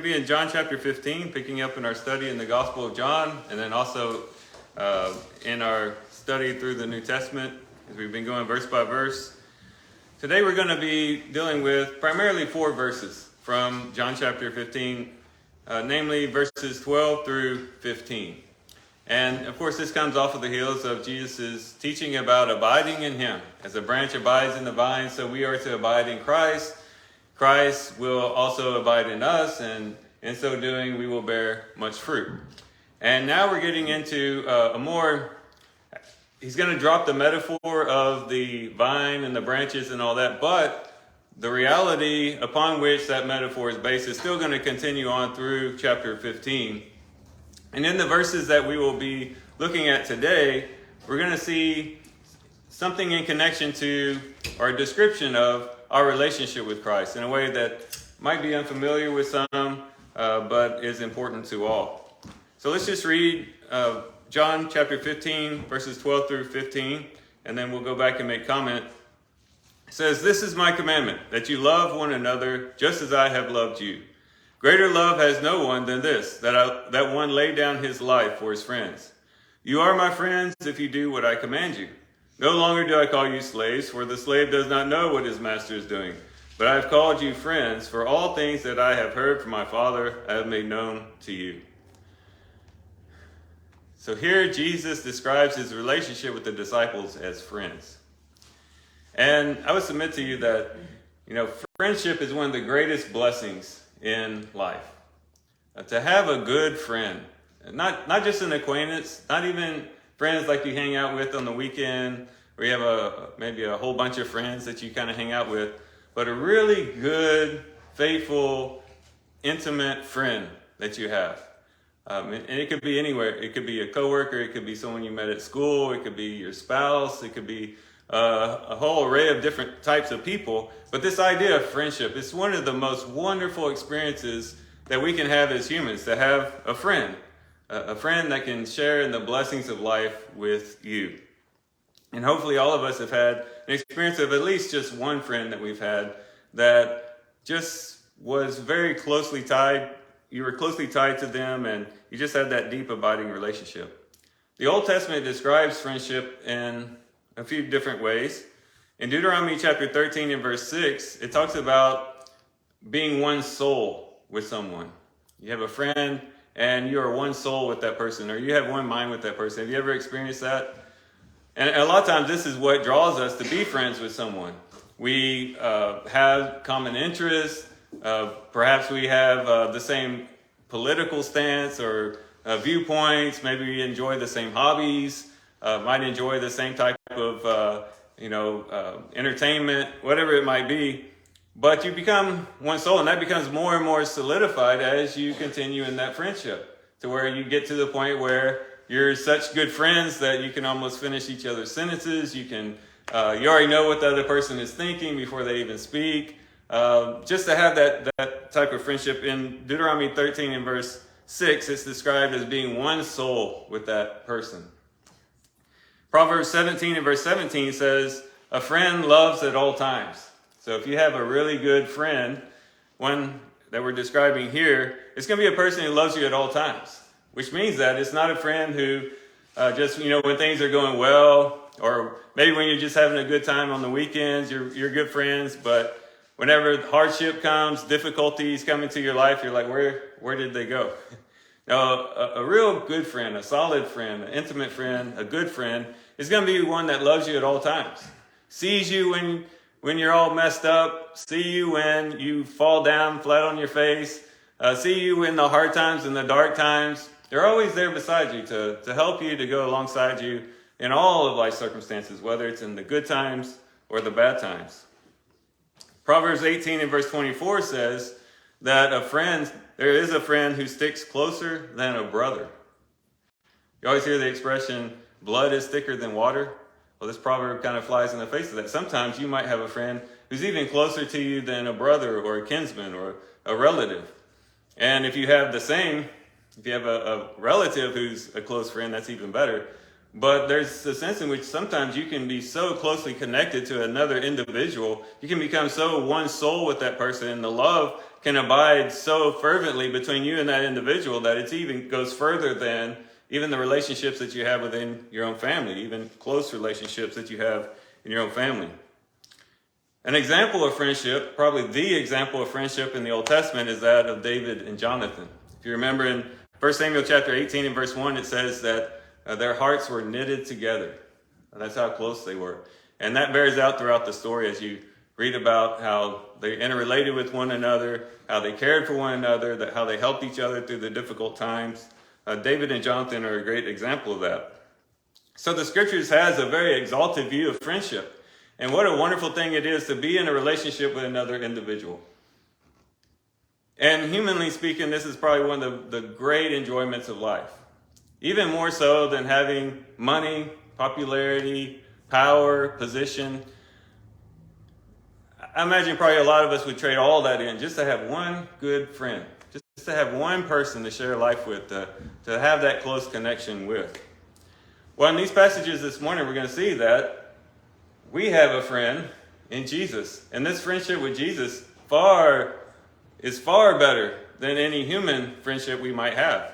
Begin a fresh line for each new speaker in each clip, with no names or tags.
be in John chapter 15, picking up in our study in the Gospel of John, and then also in our study through the New Testament, as we've been going verse by verse. Today we're going to be dealing with primarily 4 verses from John chapter 15, namely verses 12 through 15. And of course this comes off of the heels of Jesus' teaching about abiding in him. As a branch abides in the vine, so we are to abide in Christ. Christ will also abide in us, and in so doing we will bear much fruit. And now we're getting into he's going to drop the metaphor of the vine and the branches and all that, but the reality upon which that metaphor is based is still going to continue on through chapter 15. And in the verses that we will be looking at today, we're going to see something in connection to, or a description of, our relationship with Christ in a way that might be unfamiliar with some, but is important to all. So let's just read John chapter 15, verses 12 through 15, and then we'll go back and make comment. It says, "This is my commandment, that you love one another just as I have loved you. Greater love has no one than this, that one lay down his life for his friends. You are my friends if you do what I command you. No longer do I call you slaves, for the slave does not know what his master is doing. But I have called you friends, for all things that I have heard from my Father I have made known to you." So here Jesus describes his relationship with the disciples as friends. And I would submit to you that, friendship is one of the greatest blessings in life. To have a good friend, not just an acquaintance, not even friends like you hang out with on the weekend, or you have maybe a whole bunch of friends that you kind of hang out with, but a really good, faithful, intimate friend that you have. And it could be anywhere. It could be a coworker, it could be someone you met at school, it could be your spouse, it could be a whole array of different types of people. But this idea of friendship is one of the most wonderful experiences that we can have as humans, to have a friend that can share in the blessings of life with you. And hopefully all of us have had an experience of at least just one friend that we've had that just was very closely tied. You were closely tied to them, and you just had that deep abiding relationship. The Old Testament describes friendship in a few different ways. In Deuteronomy chapter 13 and verse 6, it talks about being one soul with someone. You have a friend and you are one soul with that person, or you have one mind with that person. Have you ever experienced that? And a lot of times this is what draws us to be friends with someone. We have common interests. Perhaps we have the same political stance or viewpoints. Maybe we enjoy the same hobbies, might enjoy the same type of entertainment, whatever it might be. But you become one soul, and that becomes more and more solidified as you continue in that friendship, to where you get to the point where you're such good friends that you can almost finish each other's sentences. You already know what the other person is thinking before they even speak. Just to have that type of friendship. In Deuteronomy 13 and verse 6, it's described as being one soul with that person. Proverbs 17 and verse 17 says, "A friend loves at all times." So if you have a really good friend, one that we're describing here, it's going to be a person who loves you at all times, which means that it's not a friend who just, when things are going well, or maybe when you're just having a good time on the weekends, you're good friends, but whenever hardship comes, difficulties come into your life, you're like, where did they go? Now, a real good friend, a solid friend, an intimate friend, a good friend is going to be one that loves you at all times, sees you when you're all messed up, see you when you fall down flat on your face, see you in the hard times and the dark times. They're always there beside you to help you, to go alongside you in all of life's circumstances, whether it's in the good times or the bad times. Proverbs 18 and verse 24 says that there is a friend who sticks closer than a brother. You always hear the expression, blood is thicker than water. Well, this proverb kind of flies in the face of that. Sometimes you might have a friend who's even closer to you than a brother or a kinsman or a relative. And if you have a relative who's a close friend, that's even better. But there's a sense in which sometimes you can be so closely connected to another individual, you can become so one soul with that person, and the love can abide so fervently between you and that individual that it even goes further than even the relationships that you have within your own family, even close relationships that you have in your own family. An example of friendship, probably the example of friendship in the Old Testament, is that of David and Jonathan. If you remember in 1 Samuel chapter 18 and verse 1, it says that their hearts were knitted together. That's how close they were. And that bears out throughout the story as you read about how they interrelated with one another, how they cared for one another, how they helped each other through the difficult times. David and Jonathan are a great example of that. So the scriptures has a very exalted view of friendship. And what a wonderful thing it is to be in a relationship with another individual. And humanly speaking, this is probably one of the great enjoyments of life. Even more so than having money, popularity, power, position. I imagine probably a lot of us would trade all that in just to have one good friend. Just to have one person to share life with, to have that close connection with. Well, in these passages this morning, we're going to see that we have a friend in Jesus. And this friendship with Jesus is far better than any human friendship we might have.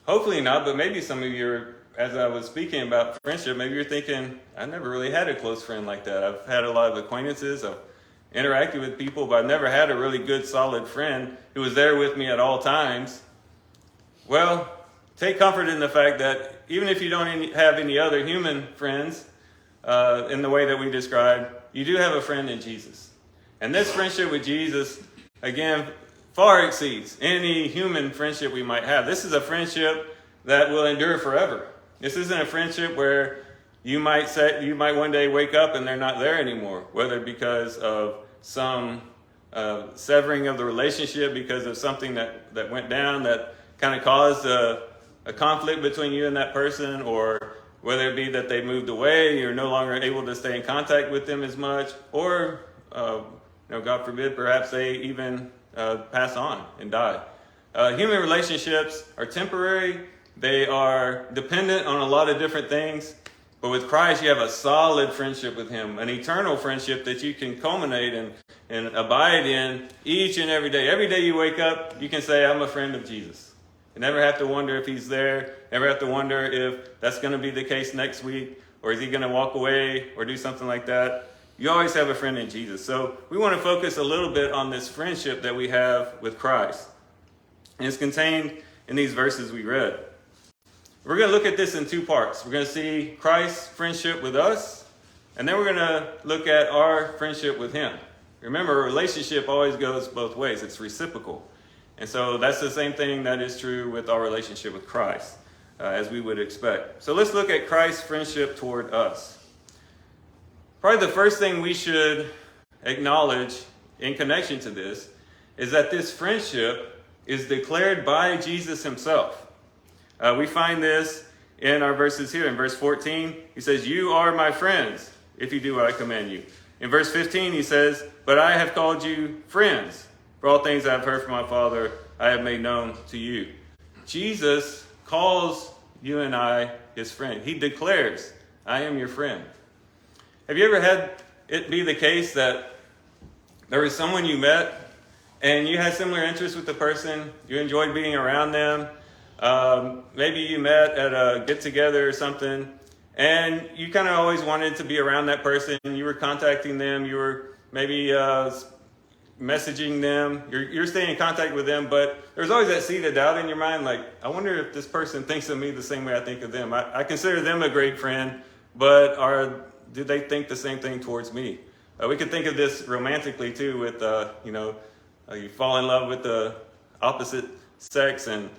Hopefully not, but maybe some of you, as I was speaking about friendship, maybe you're thinking, I never really had a close friend like that. I've had a lot of acquaintances, I've interacted with people, but I've never had a really good, solid friend who was there with me at all times. Well, take comfort in the fact that even if you don't have any other human friends in the way that we described, you do have a friend in Jesus. And this friendship with Jesus, again, far exceeds any human friendship we might have. This is a friendship that will endure forever. This isn't a friendship where you might one day wake up and they're not there anymore, whether because of some severing of the relationship, because of something that went down that kind of caused a conflict between you and that person, or whether it be that they moved away, you're no longer able to stay in contact with them as much, or God forbid, perhaps they even pass on and die. Human relationships are temporary. They are dependent on a lot of different things. But with Christ, you have a solid friendship with him, an eternal friendship that you can culminate and abide in each and every day. Every day you wake up, you can say, I'm a friend of Jesus. You never have to wonder if he's there. Never have to wonder if that's going to be the case next week, or is he going to walk away or do something like that. You always have a friend in Jesus. So we want to focus a little bit on this friendship that we have with Christ. And it's contained in these verses we read. We're going to look at this in two parts. We're going to see Christ's friendship with us, and then we're going to look at our friendship with him. Remember, a relationship always goes both ways. It's reciprocal. And so that's the same thing that is true with our relationship with Christ, as we would expect. So let's look at Christ's friendship toward us. Probably the first thing we should acknowledge in connection to this is that this friendship is declared by Jesus himself. We find this in our verses here. In verse 14, he says, you are my friends if you do what I command you. In verse 15, he says, but I have called you friends. For all things I have heard from my Father, I have made known to you. Jesus calls you and I his friend. He declares, I am your friend. Have you ever had it be the case that there was someone you met and you had similar interests with the person, you enjoyed being around them, maybe you met at a get-together or something, and you kind of always wanted to be around that person, you were contacting them, you were maybe messaging them, you're staying in contact with them, but there's always that seed of doubt in your mind, like, I wonder if this person thinks of me the same way I think of them. I consider them a great friend, but do they think the same thing towards me? We could think of this romantically too with, you fall in love with the opposite sex and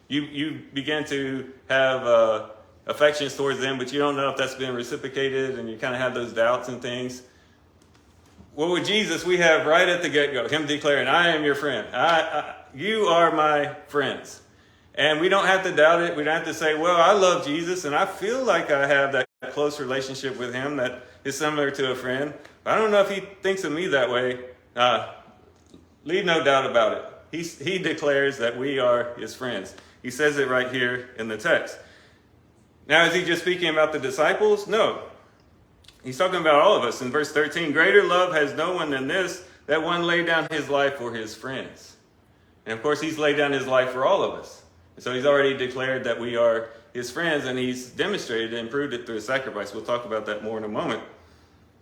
you begin to have affections towards them, but you don't know if that's been reciprocated, and you kind of have those doubts and things. Well, with Jesus, we have right at the get-go, him declaring, I am your friend. You are my friends. And we don't have to doubt it. We don't have to say, well, I love Jesus, and I feel like I have that close relationship with him that is similar to a friend. But I don't know if he thinks of me that way. Leave no doubt about it. He declares that we are his friends. He says it right here in the text. Now, is he just speaking about the disciples? No. He's talking about all of us. In verse 13, greater love has no one than this, that one laid down his life for his friends. And of course, he's laid down his life for all of us. And so he's already declared that we are his friends, and he's demonstrated and proved it through his sacrifice. We'll talk about that more in a moment.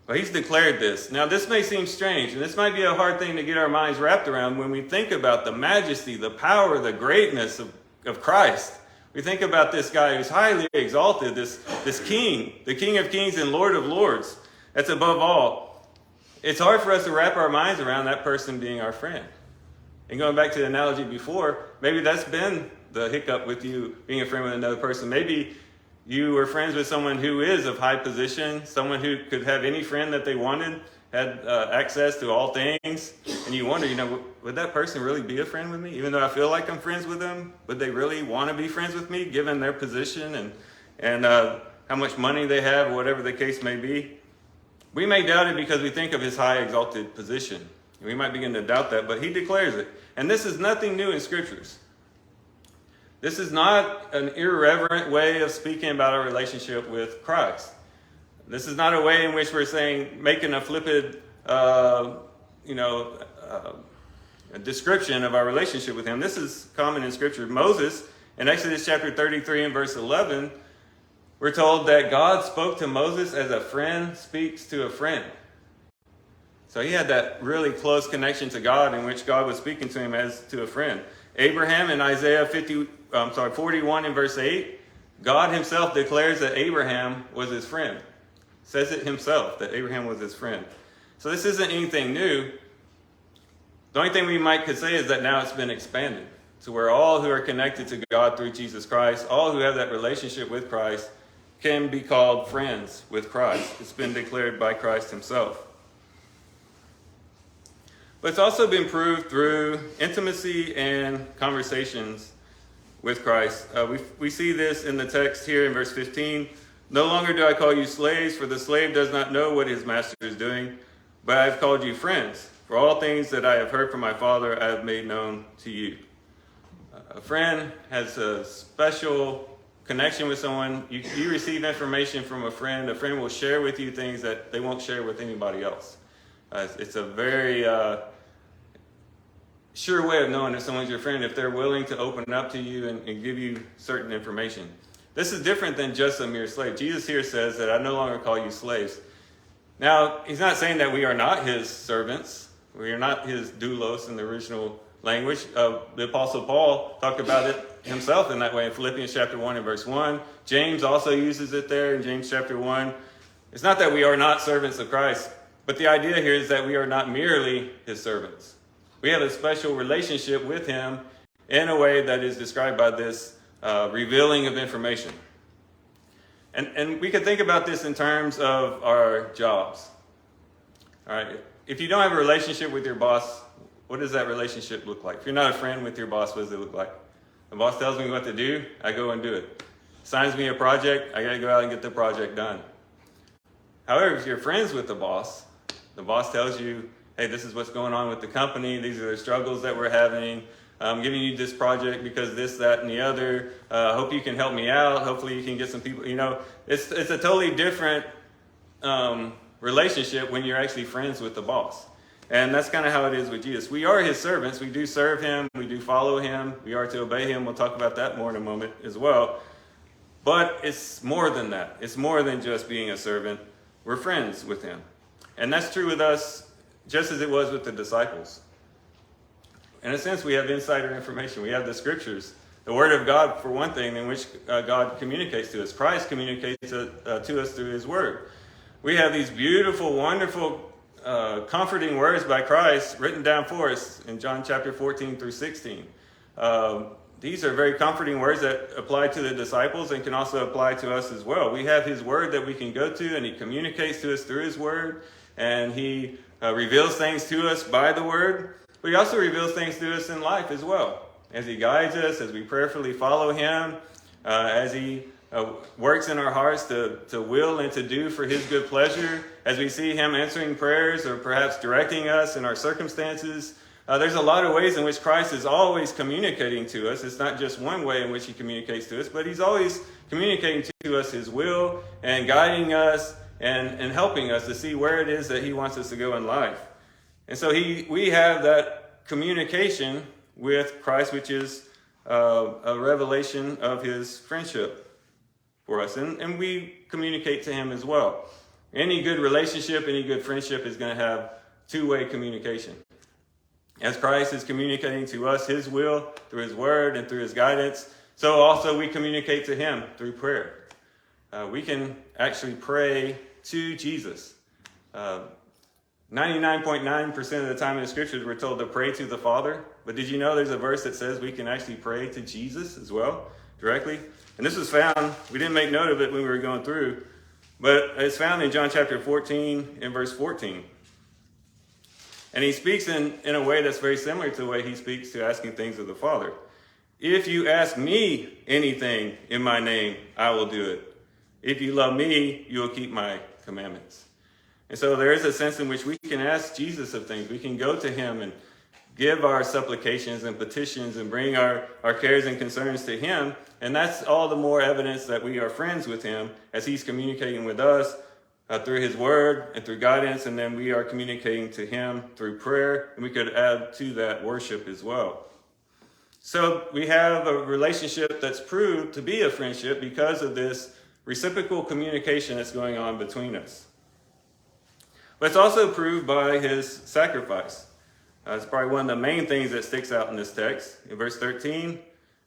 But he's declared this. Now, this may seem strange, and this might be a hard thing to get our minds wrapped around when we think about the majesty, the power, the greatness of Christ. We think about this guy who's highly exalted, this king, the King of Kings and Lord of Lords. That's above all. It's hard for us to wrap our minds around that person being our friend. And going back to the analogy before, maybe that's been the hiccup with you being a friend with another person. Maybe you were friends with someone who is of high position, someone who could have any friend that they wanted, had access to all things, and you wonder, would that person really be a friend with me? Even though I feel like I'm friends with them, would they really want to be friends with me, given their position and how much money they have, or whatever the case may be? We may doubt it because we think of his high exalted position. We might begin to doubt that, but he declares it. And this is nothing new in scriptures. This is not an irreverent way of speaking about our relationship with Christ. This is not a way in which we're making a flippant, a description of our relationship with him. This is common in scripture. Moses, in Exodus chapter 33 and verse 11, we're told that God spoke to Moses as a friend speaks to a friend. So he had that really close connection to God in which God was speaking to him as to a friend. Abraham in Isaiah 41 and verse 8, God himself declares that Abraham was his friend. Says it himself, that Abraham was his friend. So this isn't anything new. The only thing we could say is that now it's been expanded to where all who are connected to God through Jesus Christ, all who have that relationship with Christ, can be called friends with Christ. It's been declared by Christ himself. But it's also been proved through intimacy and conversations with Christ. We see this in the text here in verse 15. No longer do I call you slaves, for the slave does not know what his master is doing, but I have called you friends. For all things that I have heard from my Father, I have made known to you. A friend has a special connection with someone. You receive information from a friend. A friend will share with you things that they won't share with anybody else. It's a very sure way of knowing if someone's your friend, if they're willing to open up to you and give you certain information. This is different than just a mere slave. Jesus here says that I no longer call you slaves. Now, he's not saying that we are not his servants. We are not his doulos in the original language. The Apostle Paul talked about it himself in that way in Philippians chapter 1 and verse 1. James also uses it there in James chapter 1. It's not that we are not servants of Christ, but the idea here is that we are not merely his servants. We have a special relationship with him in a way that is described by this revealing of information. And we can think about this in terms of our jobs. All right. If you don't have a relationship with your boss, what does that relationship look like? If you're not a friend with your boss, what does it look like? The boss tells me what to do, I go and do it. Assigns me a project, I got to go out and get the project done. However, if you're friends with the boss tells you, hey, this is what's going on with the company. These are the struggles that we're having. I'm giving you this project because this, that, and the other. Hope you can help me out. Hopefully you can get some people. It's a totally different relationship when you're actually friends with the boss. And that's kind of how it is with Jesus. We are his servants. We do serve him. We do follow him. We are to obey him. We'll talk about that more in a moment as well. But it's more than that. It's more than just being a servant. We're friends with him. And that's true with us just as it was with the disciples. In a sense, we have insider information. We have the scriptures, the word of God, for one thing, in which God communicates to us. Christ communicates to us through his word. We have these beautiful, wonderful, comforting words by Christ written down for us in John chapter 14 through 16. These are very comforting words that apply to the disciples and can also apply to us as well. We have his word that we can go to, and he communicates to us through his word, and he reveals things to us by the word, but he also reveals things to us in life as well. As he guides us, as we prayerfully follow him, as he works in our hearts to will and to do for his good pleasure, as we see him answering prayers or perhaps directing us in our circumstances. There's a lot of ways in which Christ is always communicating to us. It's not just one way in which he communicates to us, but he's always communicating to us his will and guiding us and helping us to see where it is that he wants us to go in life. And so we have that communication with Christ, which is a revelation of his friendship for us. And we communicate to him as well. Any good relationship, any good friendship is going to have two-way communication. As Christ is communicating to us his will through his word and through his guidance, so also we communicate to him through prayer. We can actually pray to Jesus. 99.9% of the time in the scriptures we're told to pray to the Father. But did you know there's a verse that says we can actually pray to Jesus as well, directly? And this was found, we didn't make note of it when we were going through, but it's found in John chapter 14 and verse 14. And he speaks in a way that's very similar to the way he speaks to asking things of the Father. If you ask me anything in my name, I will do it. If you love me, you will keep my commandments. And so there is a sense in which we can ask Jesus of things. We can go to him and give our supplications and petitions and bring our cares and concerns to him. And that's all the more evidence that we are friends with him as he's communicating with us through his word and through guidance. And then we are communicating to him through prayer. And we could add to that worship as well. So we have a relationship that's proved to be a friendship because of this reciprocal communication that's going on between us. But it's also proved by his sacrifice. It's probably one of the main things that sticks out in this text. In verse 13,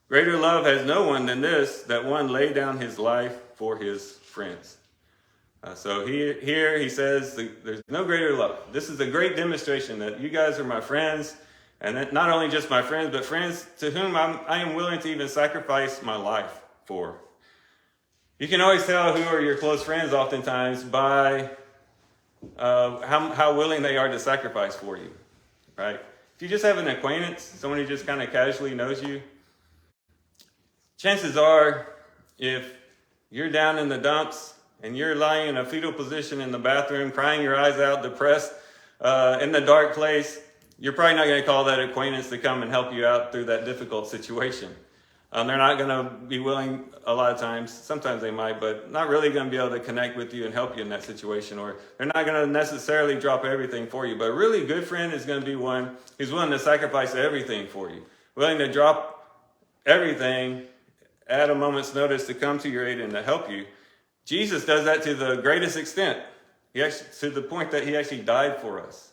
greater love has no one than this, that one lay down his life for his friends. So here he says there's no greater love. This is a great demonstration that you guys are my friends, and that not only just my friends, but friends to whom I am willing to even sacrifice my life for. You can always tell who are your close friends oftentimes by how willing they are to sacrifice for you, right? If you just have an acquaintance, someone who just kind of casually knows you, chances are if you're down in the dumps and you're lying in a fetal position in the bathroom, crying your eyes out, depressed, in the dark place, you're probably not going to call that acquaintance to come and help you out through that difficult situation. They're not going to be willing a lot of times. Sometimes they might, but not really going to be able to connect with you and help you in that situation. Or they're not going to necessarily drop everything for you. But a really good friend is going to be one who's willing to sacrifice everything for you. Willing to drop everything at a moment's notice to come to your aid and to help you. Jesus does that to the greatest extent. To the point that he actually died for us.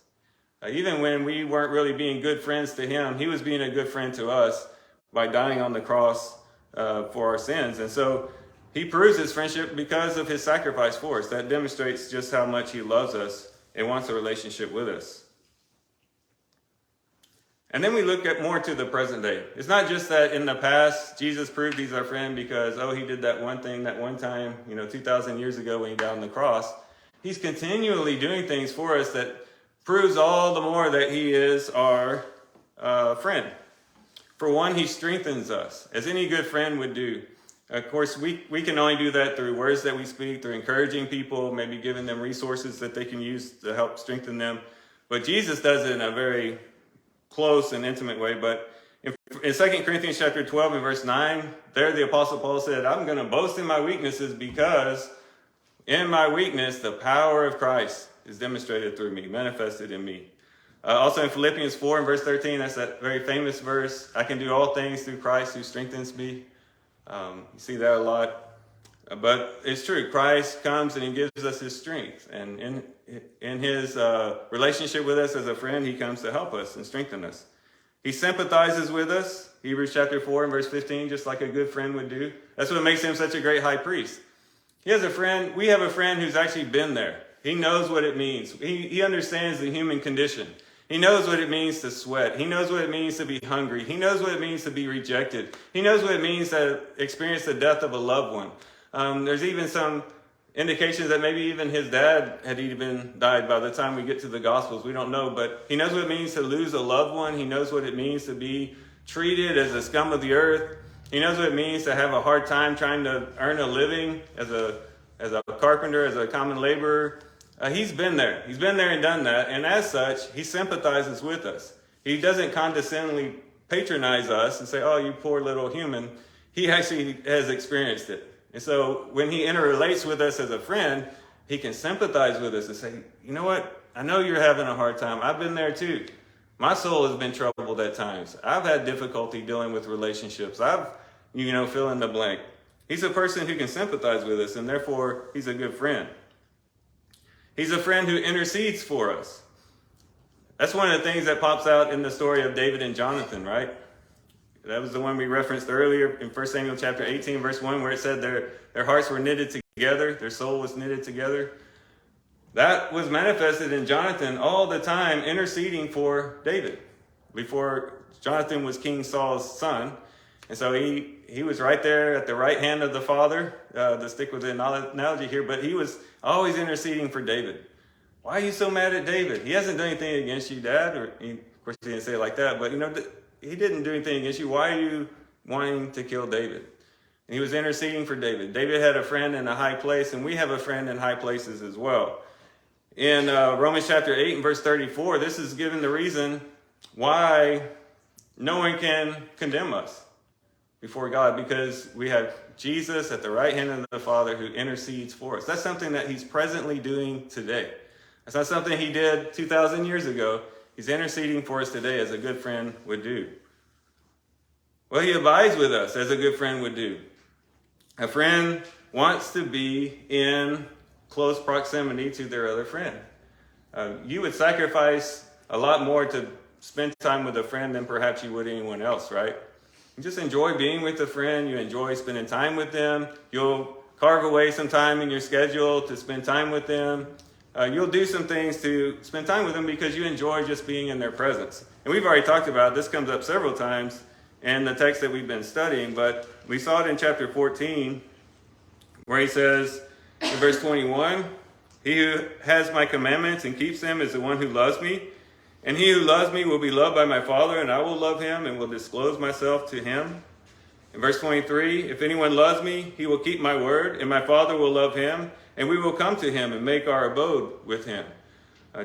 Even when we weren't really being good friends to him, he was being a good friend to us by dying on the cross for our sins. And so he proves his friendship because of his sacrifice for us. That demonstrates just how much he loves us and wants a relationship with us. And then we look at more to the present day. It's not just that in the past, Jesus proved he's our friend because, he did that one thing that one time, 2,000 years ago when he died on the cross. He's continually doing things for us that proves all the more that he is our friend. For one, he strengthens us, as any good friend would do. Of course, we can only do that through words that we speak, through encouraging people, maybe giving them resources that they can use to help strengthen them. But Jesus does it in a very close and intimate way. But in 2 Corinthians chapter 12 and verse 9, there the Apostle Paul said, I'm going to boast in my weaknesses because in my weakness, the power of Christ is demonstrated through me, manifested in me. Also in Philippians 4 and verse 13, that's that very famous verse, I can do all things through Christ who strengthens me. You see that a lot. But it's true, Christ comes and he gives us his strength. And in his relationship with us as a friend, he comes to help us and strengthen us. He sympathizes with us, Hebrews chapter 4 and verse 15, just like a good friend would do. That's what makes him such a great high priest. We have a friend who's actually been there. He knows what it means. He understands the human condition. He knows what it means to sweat. He knows what it means to be hungry. He knows what it means to be rejected. He knows what it means to experience the death of a loved one. There's even some indications that maybe even his dad had even died by the time we get to the Gospels. We don't know, but he knows what it means to lose a loved one. He knows what it means to be treated as a scum of the earth. He knows what it means to have a hard time trying to earn a living as a carpenter, as a common laborer. He's been there. He's been there and done that. And as such, he sympathizes with us. He doesn't condescendingly patronize us and say, oh, you poor little human. He actually has experienced it. And so when he interrelates with us as a friend, he can sympathize with us and say, you know what? I know you're having a hard time. I've been there too. My soul has been troubled at times. I've had difficulty dealing with relationships. Fill in the blank. He's a person who can sympathize with us, and therefore he's a good friend. He's a friend who intercedes for us. That's one of the things that pops out in the story of David and Jonathan, right? That was the one we referenced earlier in 1 Samuel chapter 18, verse 1, where it said their hearts were knitted together, their soul was knitted together. That was manifested in Jonathan all the time interceding for David. Before Jonathan was King Saul's son. And so he was right there at the right hand of the father, to stick with the analogy here, but he was always interceding for David. Why are you so mad at David? He hasn't done anything against you, Dad. Of course, he didn't say it like that, but he didn't do anything against you. Why are you wanting to kill David? And he was interceding for David. David had a friend in a high place, and we have a friend in high places as well. In Romans chapter 8 and verse 34, this is given the reason why no one can condemn us before God, because we have Jesus at the right hand of the Father who intercedes for us. That's something that he's presently doing today. That's not something he did 2,000 years ago. He's interceding for us today as a good friend would do. Well, he abides with us as a good friend would do. A friend wants to be in close proximity to their other friend. You would sacrifice a lot more to spend time with a friend than perhaps you would anyone else, right? You just enjoy being with a friend. You enjoy spending time with them. You'll carve away some time in your schedule to spend time with them. You'll do some things to spend time with them because you enjoy just being in their presence. And we've already talked about this, comes up several times in the text that we've been studying, but we saw it in chapter 14 where he says in verse 21, he who has my commandments and keeps them is the one who loves me. And he who loves me will be loved by my Father, and I will love him and will disclose myself to him. In verse 23, if anyone loves me, he will keep my word, and my Father will love him, and we will come to him and make our abode with him.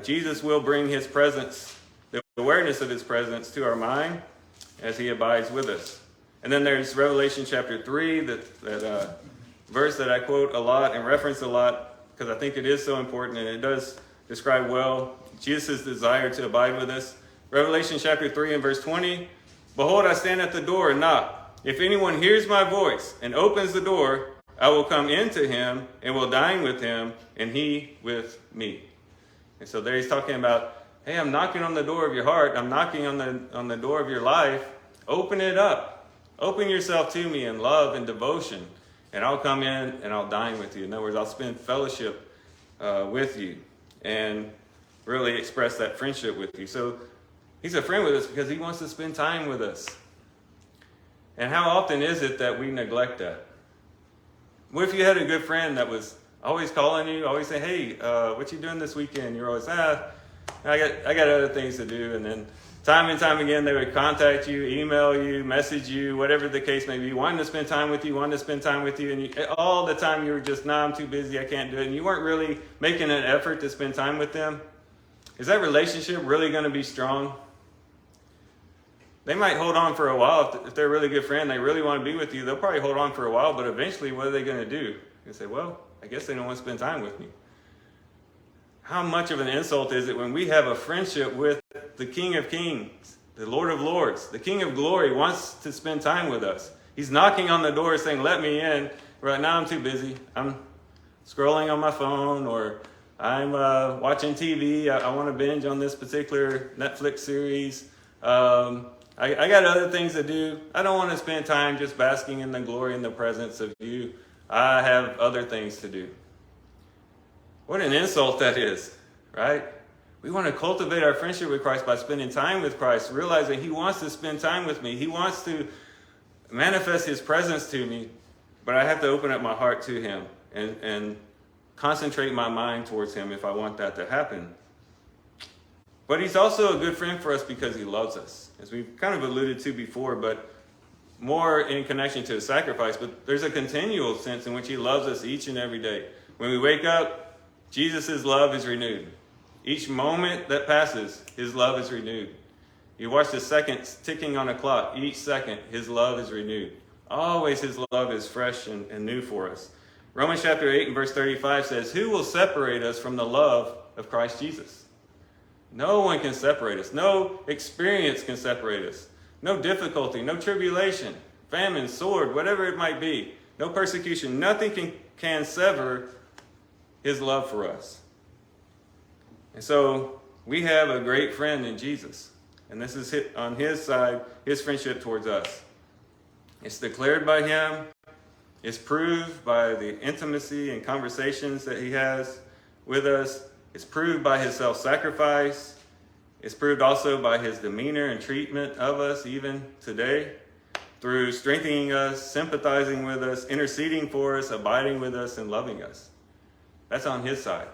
Jesus will bring his presence, the awareness of his presence to our mind as he abides with us. And then there's Revelation chapter 3, that verse that I quote a lot and reference a lot because I think it is so important, and it does describe well Jesus' desire to abide with us. Revelation chapter 3 and verse 20, behold, I stand at the door and knock. If anyone hears my voice and opens the door, I will come into him and will dine with him and he with me. And so there he's talking about, hey, I'm knocking on the door of your heart. I'm knocking on the door of your life. Open it up. Open yourself to me in love and devotion, and I'll come in and I'll dine with you. In other words, I'll spend fellowship with you and really express that friendship with you. So he's a friend with us because he wants to spend time with us. And how often is it that we neglect that? What if you had a good friend that was always calling you, always saying, hey, what you doing this weekend? You're always, I got other things to do. And then time and time again, they would contact you, email you, message you, whatever the case may be, wanting to spend time with you. And all the time you were just, nah, I'm too busy, I can't do it. And you weren't really making an effort to spend time with them. Is that relationship really going to be strong? They might hold on for a while. If they're a really good friend, they really want to be with you, they'll probably hold on for a while, but eventually what are they going to do? They say, well, I guess they don't want to spend time with me. How much of an insult is it when we have a friendship with the King of Kings, the Lord of Lords, the King of Glory wants to spend time with us. He's knocking on the door saying, let me in. Right now I'm too busy. I'm scrolling on my phone, or I'm watching TV. I want to binge on this particular Netflix series. I got other things to do. I don't want to spend time just basking in the glory and the presence of you. I have other things to do. What an insult that is, right? We want to cultivate our friendship with Christ by spending time with Christ, realizing he wants to spend time with me. He wants to manifest his presence to me, but I have to open up my heart to him and concentrate my mind towards him if I want that to happen. But he's also a good friend for us because he loves us, as we've kind of alluded to before, but more in connection to his sacrifice. But there's a continual sense in which he loves us each and every day. When we wake up, Jesus' love is renewed. Each moment that passes, his love is renewed. You watch the seconds ticking on a clock. Each second, his love is renewed. Always his love is fresh and new for us. Romans chapter 8 and verse 35 says, who will separate us from the love of Christ Jesus? No one can separate us. No experience can separate us. No difficulty, no tribulation, famine, sword, whatever it might be. No persecution. Nothing can sever his love for us. And so we have a great friend in Jesus. And this is on his side, his friendship towards us. It's declared by him. It's proved by the intimacy and conversations that he has with us. It's proved by his self-sacrifice. It's proved also by his demeanor and treatment of us even today, through strengthening us, sympathizing with us, interceding for us, abiding with us, and loving us. That's on his side.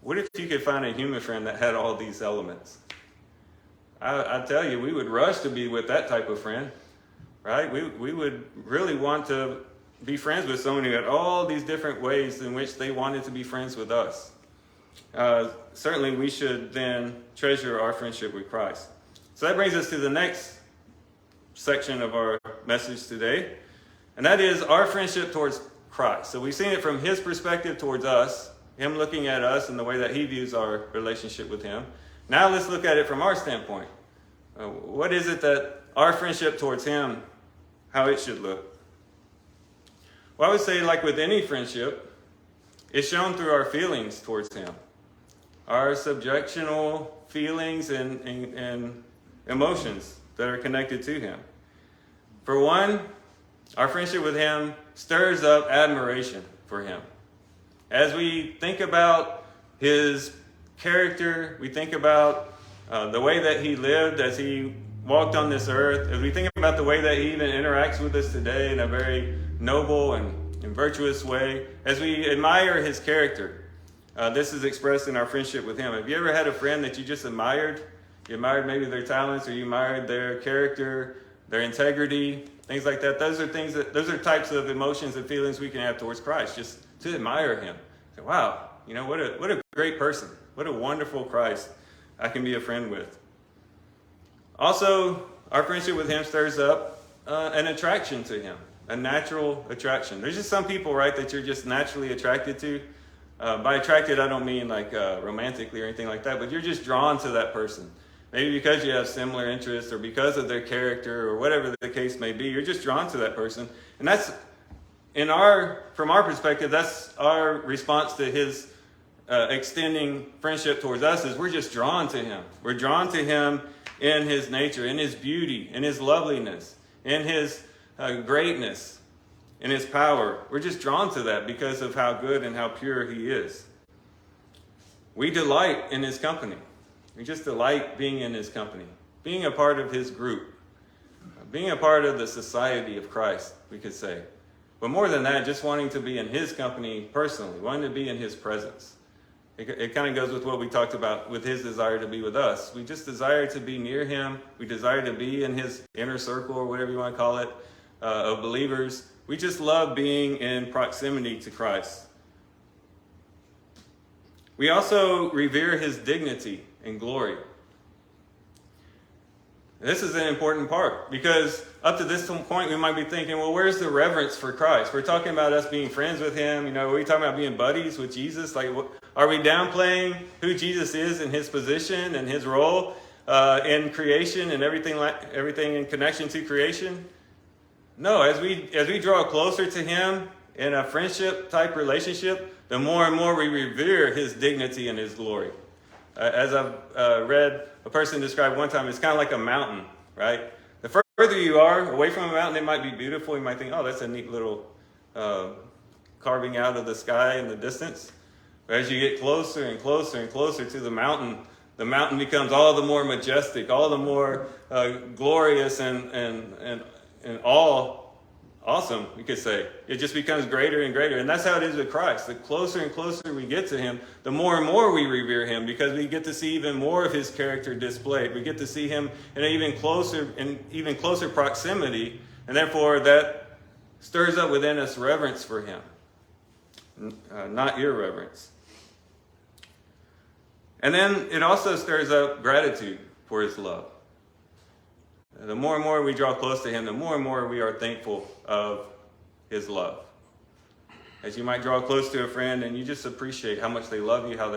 What if you could find a human friend that had all these elements? I tell you, we would rush to be with that type of friend, right? We would really want to be friends with someone who had all these different ways in which they wanted to be friends with us. Certainly, we should then treasure our friendship with Christ. So that brings us to the next section of our message today, and that is our friendship towards Christ. So we've seen it from his perspective towards us, him looking at us and the way that he views our relationship with him. Now let's look at it from our standpoint. What is it that our friendship towards him, how it should look? Well, I would say, like with any friendship, it's shown through our feelings towards him. Our subjectional feelings and emotions that are connected to him. For one, our friendship with him stirs up admiration for him. As we think about his character, we think about the way that he lived as he walked on this earth, as we think about the way that he even interacts with us today in a very noble and virtuous way, as we admire his character, this is expressed in our friendship with him. Have you ever had a friend that you just admired? You admired maybe their talents, or you admired their character, their integrity, things like that. Those are types of emotions and feelings we can have towards Christ, just to admire him. Say, wow, what a great person. What a wonderful Christ I can be a friend with. Also, our friendship with him stirs up an attraction to him, a natural attraction. There's just some people, right, that you're just naturally attracted to. By attracted, I don't mean like romantically or anything like that, but you're just drawn to that person. Maybe because you have similar interests or because of their character or whatever the case may be, you're just drawn to that person. And that's, from our perspective, that's our response to his extending friendship towards us, is we're just drawn to him. We're drawn to him in his nature, in his beauty, in his loveliness, in his greatness, in his power. We're just drawn to that because of how good and how pure he is. We delight in his company. We just delight being in his company, being a part of his group, being a part of the society of Christ, we could say. But more than that, just wanting to be in his company personally, wanting to be in his presence. It kind of goes with what we talked about with his desire to be with us. We just desire to be near him. We desire to be in his inner circle, or whatever you want to call it, of believers. We just love being in proximity to Christ. We also revere his dignity and glory. This is an important part, because up to this point we might be thinking, well, where's the reverence for Christ? We're talking about us being friends with him. Are we talking about being buddies with Jesus? Like, are we downplaying who Jesus is and his position and his role in creation and everything in connection to creation? No, as we draw closer to him in a friendship type relationship, the more and more we revere his dignity and his glory. As I've read a person describe one time, it's kind of like a mountain, right? The further you are away from a mountain, it might be beautiful. You might think, oh, that's a neat little carving out of the sky in the distance. But as you get closer and closer and closer to the mountain becomes all the more majestic, all the more glorious and awesome, we could say. It just becomes greater and greater. And that's how it is with Christ. The closer and closer we get to him, the more and more we revere him, because we get to see even more of his character displayed. We get to see him in even closer proximity, and therefore that stirs up within us reverence for him, not irreverence. And then it also stirs up gratitude for his love. The more and more we draw close to him, the more and more we are thankful of his love. As you might draw close to a friend and you just appreciate how much they love you, how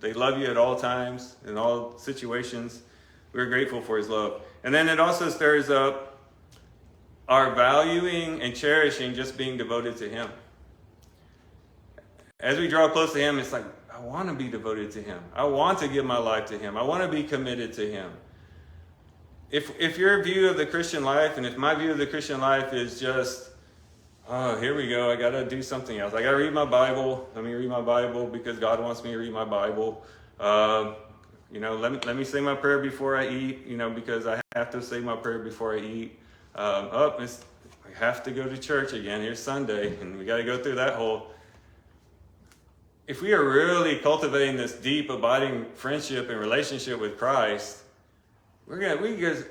they love you at all times, in all situations. We're grateful for his love. And then it also stirs up our valuing and cherishing just being devoted to him. As we draw close to him, it's like, I want to be devoted to him. I want to give my life to him. I want to be committed to him. If your view of the Christian life, and if my view of the Christian life is just, oh, here we go, I got to do something else. I got to read my Bible. Let me read my Bible because God wants me to read my Bible. Let me say my prayer before I eat, because I have to say my prayer before I eat. I have to go to church again. Here's Sunday, and we got to go through that whole. If we are really cultivating this deep, abiding friendship and relationship with Christ, we're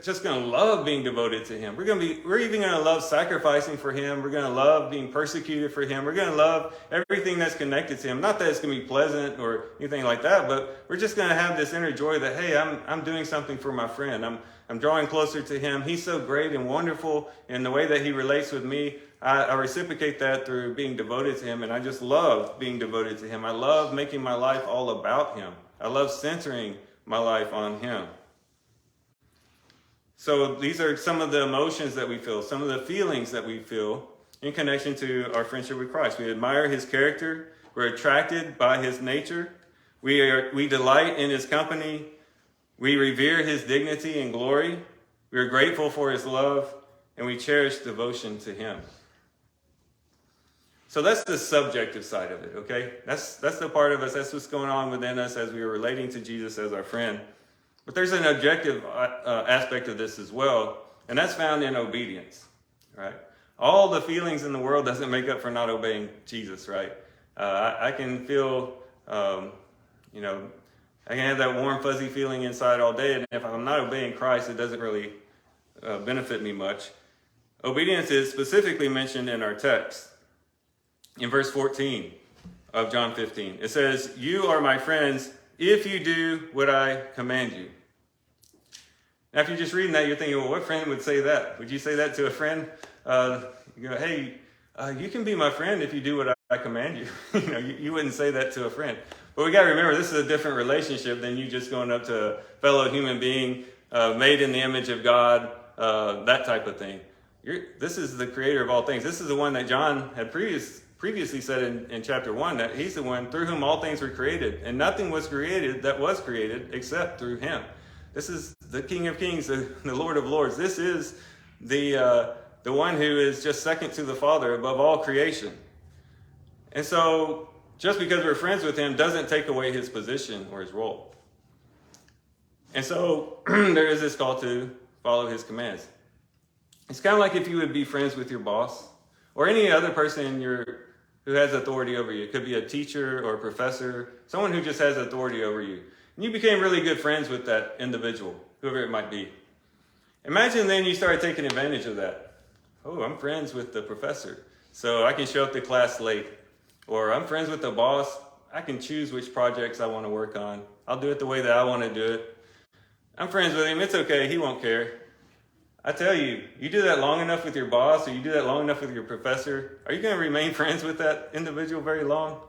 just gonna love being devoted to him. We're even gonna love sacrificing for him. We're gonna love being persecuted for him. We're gonna love everything that's connected to him. Not that it's gonna be pleasant or anything like that, but we're just gonna have this inner joy that, hey, I'm doing something for my friend. I'm drawing closer to him. He's so great and wonderful in the way that he relates with me. I reciprocate that through being devoted to him, and I just love being devoted to him. I love making my life all about him. I love centering my life on him. So these are some of the emotions that we feel, some of the feelings that we feel in connection to our friendship with Christ. We admire his character. We're attracted by his nature. We delight in his company. We revere his dignity and glory. We are grateful for his love, and we cherish devotion to him. So that's the subjective side of it, okay? That's the part of us, that's what's going on within us as we are relating to Jesus as our friend. But there's an objective aspect of this as well, and that's found in obedience, right? All the feelings in the world doesn't make up for not obeying Jesus, right? I can feel, I can have that warm, fuzzy feeling inside all day, and if I'm not obeying Christ, it doesn't really benefit me much. Obedience is specifically mentioned in our text. In verse 14 of John 15, it says, "You are my friends if you do what I command you." Now, if you're just reading that, you're thinking, well, what friend would say that? Would you say that to a friend? You go, hey, you can be my friend if you do what I command you. You wouldn't say that to a friend. But we got to remember, this is a different relationship than you just going up to a fellow human being made in the image of God, that type of thing. This is the creator of all things. This is the one that John had previously said in chapter 1, that he's the one through whom all things were created, and nothing was created that was created except through him. This is the King of Kings, the Lord of Lords. This is the one who is just second to the Father above all creation. And so just because we're friends with him doesn't take away his position or his role. And so there is this call to follow his commands. It's kind of like if you would be friends with your boss or any other person who has authority over you. It could be a teacher or a professor, someone who just has authority over you. And you became really good friends with that individual, whoever it might be. Imagine then you started taking advantage of that. Oh, I'm friends with the professor, so I can show up to class late. Or I'm friends with the boss. I can choose which projects I want to work on. I'll do it the way that I want to do it. I'm friends with him. It's okay. He won't care. I tell you, you do that long enough with your boss, or you do that long enough with your professor, are you going to remain friends with that individual very long?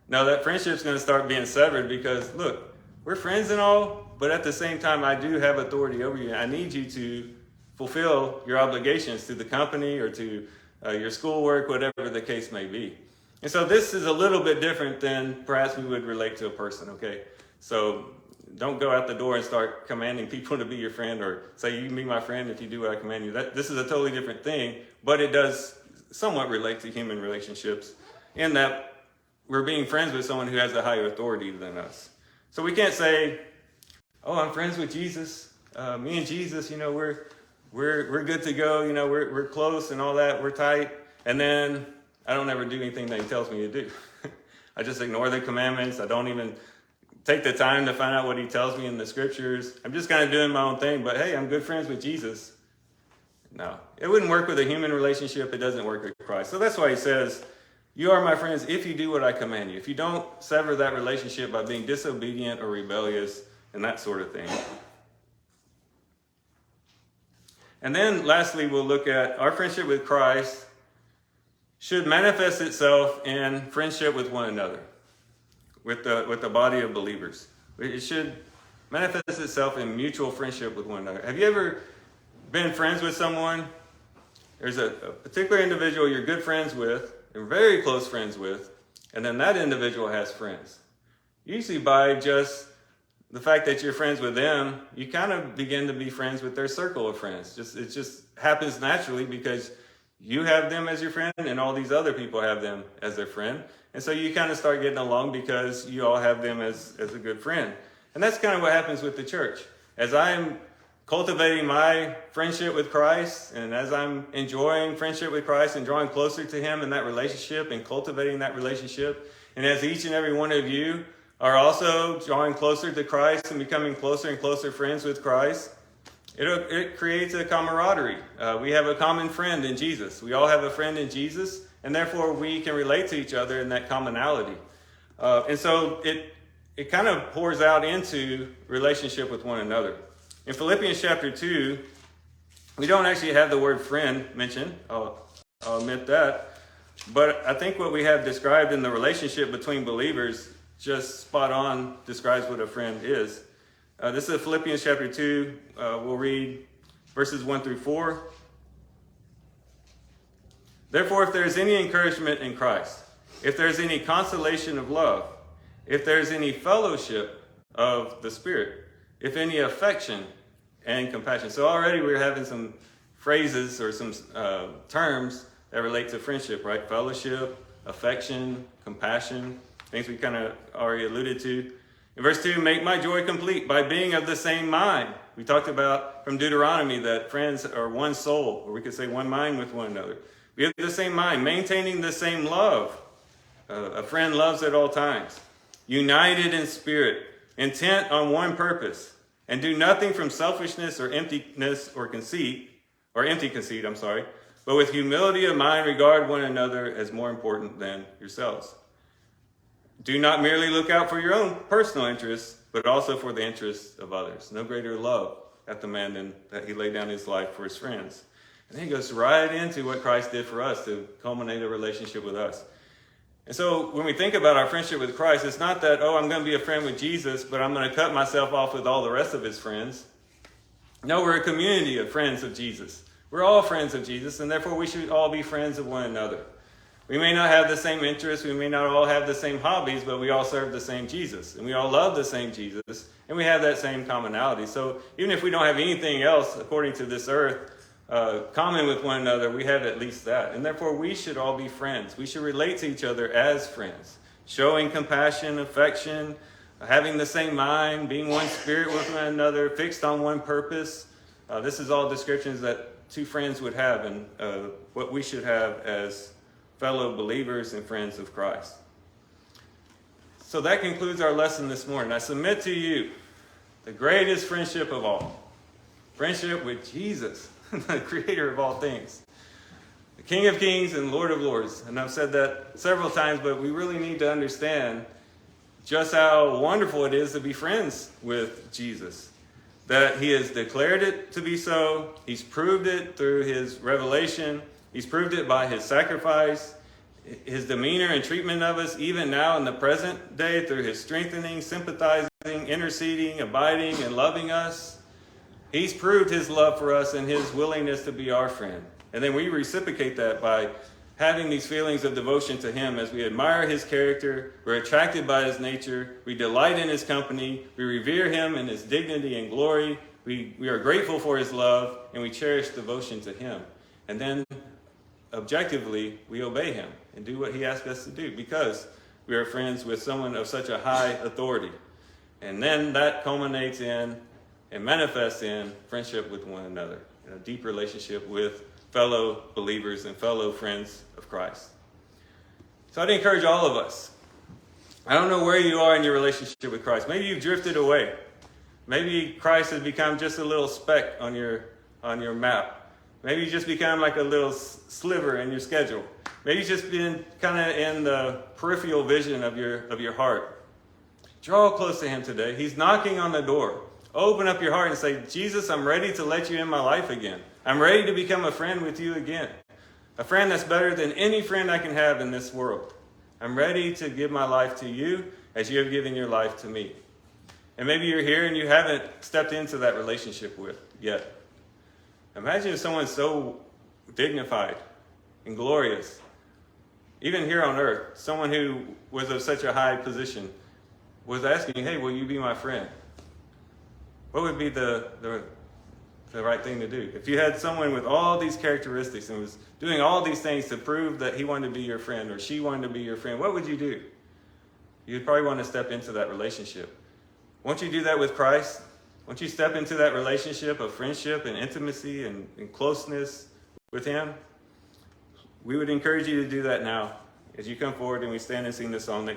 No, that friendship's going to start being severed because, look, we're friends and all, but at the same time, I do have authority over you. I need you to fulfill your obligations to the company or to your schoolwork, whatever the case may be. And so this is a little bit different than perhaps we would relate to a person, okay? So don't go out the door and start commanding people to be your friend or say, you can be my friend if you do what I command you. This is a totally different thing, but it does somewhat relate to human relationships in that we're being friends with someone who has a higher authority than us. So we can't say, oh, I'm friends with Jesus. Me and Jesus, we're good to go. We're close and all that. We're tight. And then I don't ever do anything that he tells me to do. I just ignore the commandments. I don't even take the time to find out what he tells me in the scriptures. I'm just kind of doing my own thing. But hey, I'm good friends with Jesus. No, it wouldn't work with a human relationship. It doesn't work with Christ. So that's why he says, you are my friends if you do what I command you. If you don't sever that relationship by being disobedient or rebellious and that sort of thing. And then lastly, we'll look at our friendship with Christ should manifest itself in friendship with one another, with the body of believers. It should manifest itself in mutual friendship with one another. Have you ever been friends with someone? There's a particular individual you're good friends with, or very close friends with, and then that individual has friends. Usually by just the fact that you're friends with them, you kind of begin to be friends with their circle of friends. It just happens naturally because you have them as your friend and all these other people have them as their friend. And so you kind of start getting along because you all have them as a good friend. And that's kind of what happens with the church. As I'm cultivating my friendship with Christ, and as I'm enjoying friendship with Christ and drawing closer to Him in that relationship and cultivating that relationship, and as each and every one of you are also drawing closer to Christ and becoming closer and closer friends with Christ, it creates a camaraderie. We have a common friend in Jesus. We all have a friend in Jesus, and therefore we can relate to each other in that commonality. And so it kind of pours out into relationship with one another. In Philippians chapter 2, we don't actually have the word friend mentioned. I'll admit that. But I think what we have described in the relationship between believers just spot on describes what a friend is. This is Philippians chapter 2. We'll read verses 1 through 4. Therefore, if there is any encouragement in Christ, if there is any consolation of love, if there is any fellowship of the Spirit, if any affection and compassion. So already we're having some phrases or some terms that relate to friendship, right? Fellowship, affection, compassion, things we kind of already alluded to. In verse 2, make my joy complete by being of the same mind. We talked about from Deuteronomy that friends are one soul, or we could say one mind with one another. We have the same mind, maintaining the same love. A friend loves at all times. United in spirit, intent on one purpose, and do nothing from selfishness or emptiness or conceit, or empty conceit, but with humility of mind regard one another as more important than yourselves. Do not merely look out for your own personal interests, but also for the interests of others. No greater love hath the man than that he laid down his life for his friends. And then he goes right into what Christ did for us to culminate a relationship with us. And so when we think about our friendship with Christ, it's not that, I'm going to be a friend with Jesus, but I'm going to cut myself off with all the rest of his friends. No, we're a community of friends of Jesus. We're all friends of Jesus, and therefore we should all be friends of one another. We may not have the same interests, we may not all have the same hobbies, but we all serve the same Jesus, and we all love the same Jesus, and we have that same commonality. So even if we don't have anything else, according to this earth, common with one another, we have at least that. And therefore, we should all be friends. We should relate to each other as friends, showing compassion, affection, having the same mind, being one spirit with one another, fixed on one purpose. This is all descriptions that two friends would have and what we should have as fellow believers and friends of Christ. So that concludes our lesson this morning. I submit to you the greatest friendship of all, friendship with Jesus, the creator of all things, the King of Kings and Lord of Lords. And I've said that several times, but we really need to understand just how wonderful it is to be friends with Jesus. That he has declared it to be so. He's proved it through his revelation. He's proved it by his sacrifice, his demeanor and treatment of us, even now in the present day, through his strengthening, sympathizing, interceding, abiding, and loving us. He's proved his love for us and his willingness to be our friend. And then we reciprocate that by having these feelings of devotion to him as we admire his character, we're attracted by his nature, we delight in his company, we revere him in his dignity and glory, we are grateful for his love, and we cherish devotion to him. And then, objectively, we obey him and do what he asks us to do because we are friends with someone of such a high authority. And then that culminates in and manifests in friendship with one another, in a deep relationship with fellow believers and fellow friends of Christ. So I'd encourage all of us. I don't know where you are in your relationship with Christ. Maybe you've drifted away. Maybe Christ has become just a little speck on your map. Maybe you just become like a little sliver in your schedule. Maybe you've just been kind of in the peripheral vision of your heart. Draw close to him today. He's knocking on the door. Open up your heart and say, Jesus, I'm ready to let you in my life again. I'm ready to become a friend with you again. A friend that's better than any friend I can have in this world. I'm ready to give my life to you as you have given your life to me. And maybe you're here and you haven't stepped into that relationship with yet. Imagine if someone so dignified and glorious, even here on earth, someone who was of such a high position was asking you, hey, will you be my friend? What would be the right thing to do? If you had someone with all these characteristics and was doing all these things to prove that he wanted to be your friend or she wanted to be your friend, what would you do? You'd probably want to step into that relationship. Won't you do that with Christ? Won't you step into that relationship of friendship and intimacy and closeness with him? We would encourage you to do that now as you come forward and we stand and sing this song that